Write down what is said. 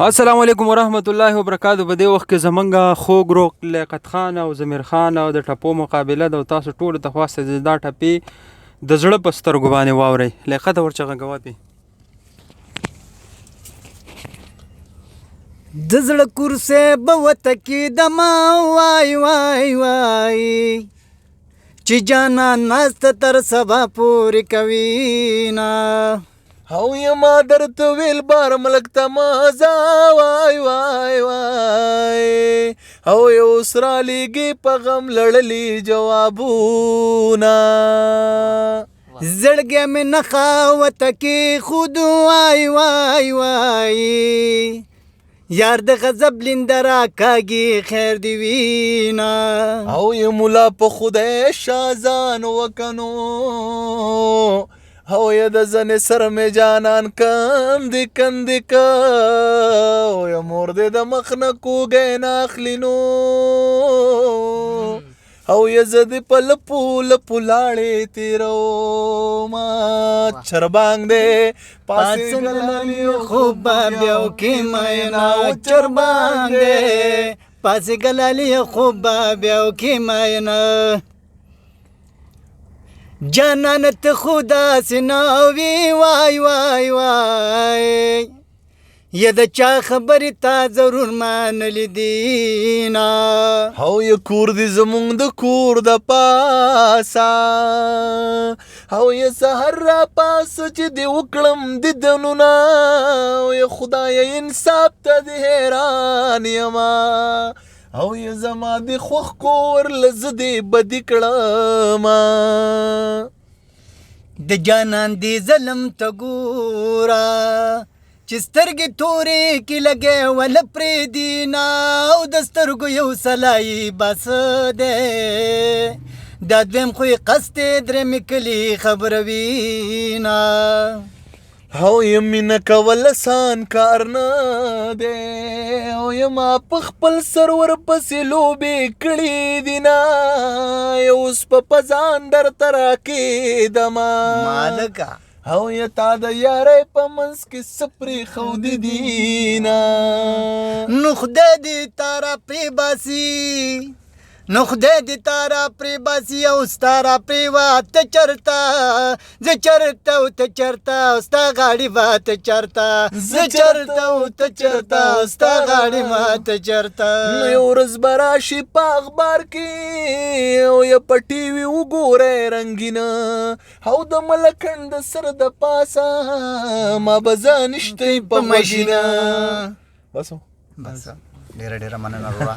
السلام علیکم ورحمت الله وبرکاتہ. په دې وخت کې زمونږ خوږ روغ لیاقت خان او ضمیر خان او د ټپو مقابله ده او تاسو ټولو ته خواسته چې دا ټپې د زړه په سترګو باندې واورئ. لیاقت ورچغه کوه پې د زړه کورسې به وتکې دما وای وای وای چې جانان ناسته تر سبا پورې کوي نه او یما درته ویل بار ملک ته مازه وای وای وای او یو سره لیږي په غم لړلي جوابونه زړګی مې نخاوت کې خود وای وای وای یار د غضب لنده را کاږي خیر دی وینا او ی مولا په خدای شازان وکنو او ی د زنې سر مې جانان کندې کندې که او ی مور دې د مخ نه کوږی نه اخلي نو او ی زه دې په لپو لپو لاړې تېروما چربانګ دې پاسې ګلالي خوب بیا کې مینا چربان دې پاسې ګلالي خوب بیا کې مینا جانان ته خدا سناوي وای وای وای یا د چا خبرې تا ضرور منلې دینا او ی کور دې زمونږ د کور د پاسه او ی سحر را پاسه چې دې وکړم دیدنونه او ی خدای انصاف ته دې حیران یما او ی زما دې خوښ کور له زه دې بدي کړمه د جانان دې ظلم ته ګوره چې سترګې تورې کې لګې ول پرېږدي نه او د سترګو یو سلای بس دی دا دویم خو یې قصد دی درېمې کلي خبره وینا او ی مینه کول اسان کار نه دی او ی ما په خپل سرور پسې لوبې کړي دي نه اوس په ځان درته راکېدمه مالکه او ی تا د یارۍ په منځ کې څه پرېښودي دي نه نو خدای دې تارا پرې باسي نو خدای دې تارا پرې باسي او ستا را پرېواته چرته زه چرته او ته چرته او ستا غاړې به ته چرته زه چرته او ته چرته او ستا غاړې به ته چرته نو یو ورځ به راشي په اخبار کې او یا په ټي وي وګورئ رنګینه او د ملکنډ د سر د پاسه ما به زه نشته په مشینه بس ډېره ډېره مننه وروره